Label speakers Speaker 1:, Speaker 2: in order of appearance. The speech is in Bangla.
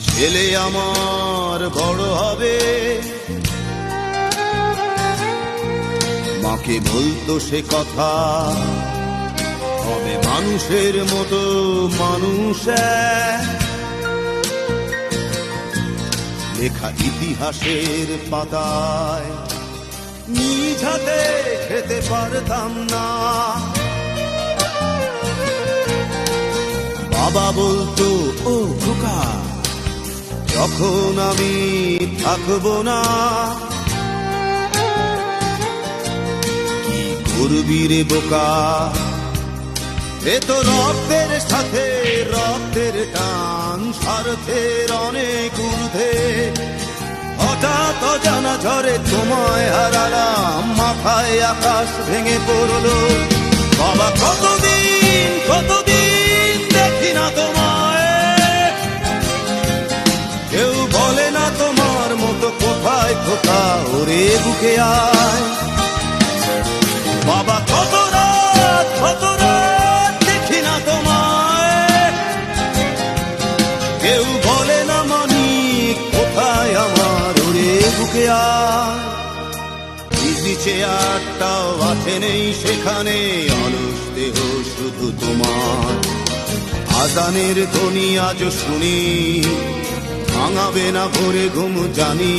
Speaker 1: ছেলে আমার বড় হবে, মাকে বলতো সে কথা, হবে মানুষের মতো মানুষ। লেখা ইতিহাসের পাতায় নিজ হাতে খেতে পারতাম না। বাবা বলতো, ও খোকা, যখন আমি থাকবো না, কি করবি রে বোকা, এ তো রক্তের সাথে রক্তের টান, স্বার্থের অনেক ঊর্ধ্বে। হঠাৎ জানা ঝরে তোমায় হারালাম, মাথায় আকাশ ভেঙে পড়লো। বাবা কতদিন কতদিন দেখি না তোমায়, কেউ বলে না তোমার মতো কোথায় খোকা, ওরে বুকে আয়। বাবা কত রাত দেখি না তোমায়, কেউ বলে না মানিক কোথায় আমার, ওরে বুকে আয়। ইজি চেয়ারটাও আছে নেই সেখানে, অলস দেহ শুধু তোমার। আজানের ধ্বনি আজ শুনি, ভাঙাবে না ভোরে ঘুম জানি।